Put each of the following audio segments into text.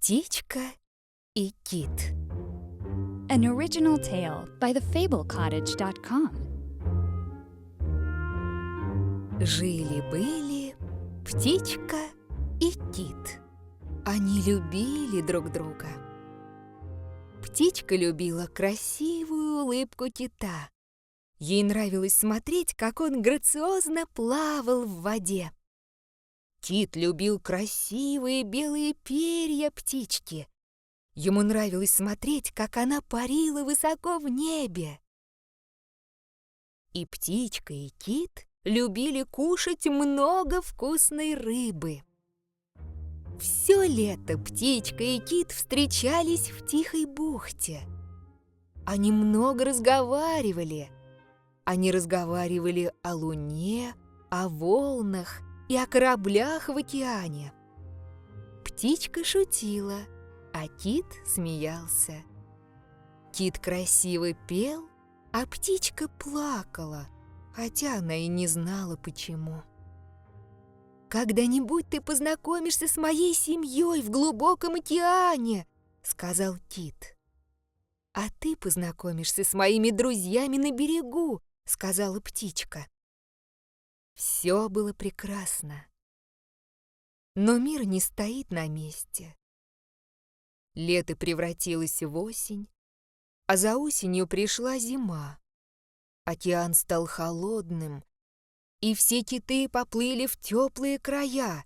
Птичка и кит. An original tale by thefablecottage.com. Жили-были птичка и кит. Они любили друг друга. Птичка любила красивую улыбку кита. Ей нравилось смотреть, как он грациозно плавал в воде. Кит любил красивые белые перья птички. Ему нравилось смотреть, как она парила высоко в небе. И птичка, и кит любили кушать много вкусной рыбы. Все лето птичка и кит встречались в тихой бухте. Они много разговаривали. Они разговаривали о луне, о волнах и о кораблях в океане. Птичка шутила, а кит смеялся. Кит красиво пел, а птичка плакала, хотя она и не знала, почему. «Когда-нибудь ты познакомишься с моей семьей в глубоком океане», — сказал кит. «А ты познакомишься с моими друзьями на берегу», — сказала птичка. Все было прекрасно. Но мир не стоит на месте. Лето превратилось в осень, а за осенью пришла зима. Океан стал холодным, и все киты поплыли в теплые края.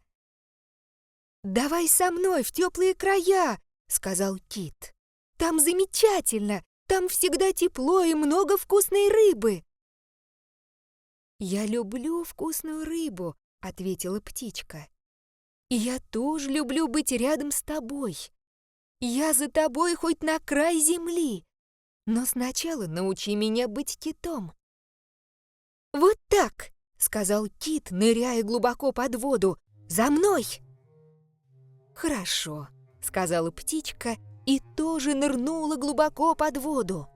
«Давай со мной в теплые края», — сказал кит. «Там замечательно, там всегда тепло и много вкусной рыбы». «Я люблю вкусную рыбу», — ответила птичка. «И я тоже люблю быть рядом с тобой. Я за тобой хоть на край земли, но сначала научи меня быть китом». «Вот так», — сказал кит, ныряя глубоко под воду. «За мной!» «Хорошо», — сказала птичка и тоже нырнула глубоко под воду.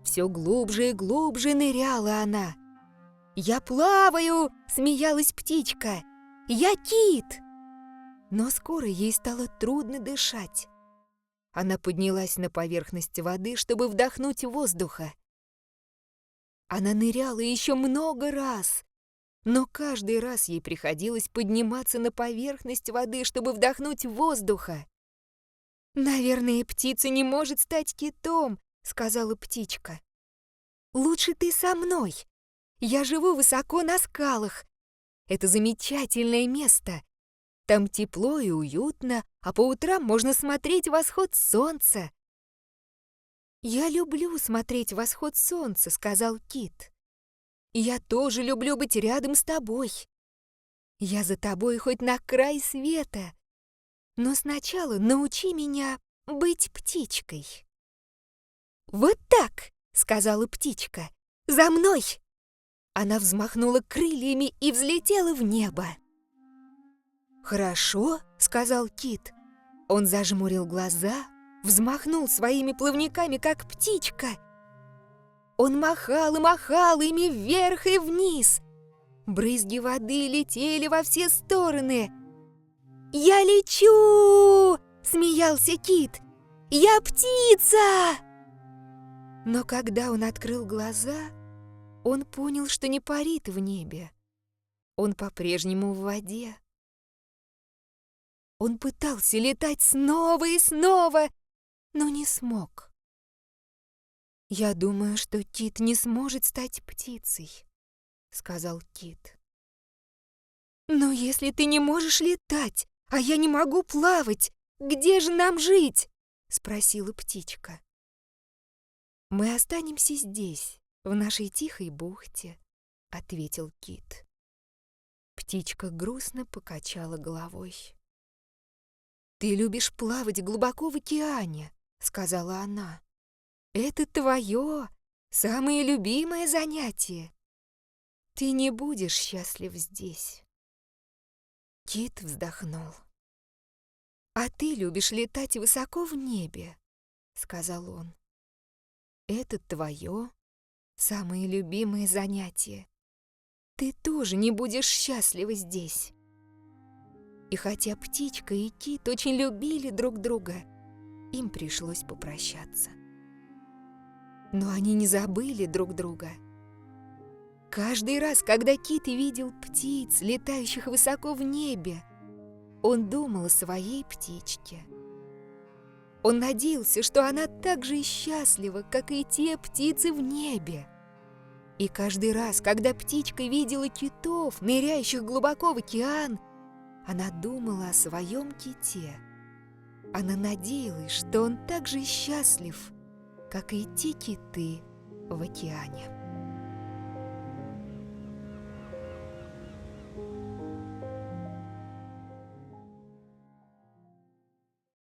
Все глубже и глубже ныряла она. «Я плаваю!» — смеялась птичка. «Я кит!» Но скоро ей стало трудно дышать. Она поднялась на поверхность воды, чтобы вдохнуть воздуха. Она ныряла еще много раз, но каждый раз ей приходилось подниматься на поверхность воды, чтобы вдохнуть воздуха. «Наверное, птица не может стать китом», — сказала птичка. «Лучше ты со мной. Я живу высоко на скалах. Это замечательное место. Там тепло и уютно, а по утрам можно смотреть восход солнца». «Я люблю смотреть восход солнца», — сказал кит. «Я тоже люблю быть рядом с тобой. Я за тобой хоть на край света. Но сначала научи меня быть птичкой». «Вот так», — сказала птичка. «За мной!» Она взмахнула крыльями и взлетела в небо. «Хорошо», — сказал кит. Он зажмурил глаза, взмахнул своими плавниками, как птичка. Он махал и махал ими вверх и вниз. Брызги воды летели во все стороны. «Я лечу!» — смеялся кит. «Я птица!» Но когда он открыл глаза, он понял, что не парит в небе. Он по-прежнему в воде. Он пытался летать снова и снова, но не смог. «Я думаю, что кит не сможет стать птицей», — сказал кит. «Но если ты не можешь летать, а я не могу плавать, где же нам жить?» — спросила птичка. «Мы останемся здесь, в нашей тихой бухте», — ответил кит. Птичка грустно покачала головой. «Ты любишь плавать глубоко в океане», — сказала она. «Это твое, самое любимое занятие. Ты не будешь счастлив здесь». Кит вздохнул. «А ты любишь летать высоко в небе», — сказал он. «Это твое, самое любимое занятие. Ты тоже не будешь счастлива здесь». И хотя птичка и кит очень любили друг друга, им пришлось попрощаться. Но они не забыли друг друга. Каждый раз, когда кит видел птиц, летающих высоко в небе, он думал о своей птичке. Он надеялся, что она так же счастлива, как и те птицы в небе. И каждый раз, когда птичка видела китов, ныряющих глубоко в океан, она думала о своем ките. Она надеялась, что он так же счастлив, как и те киты в океане.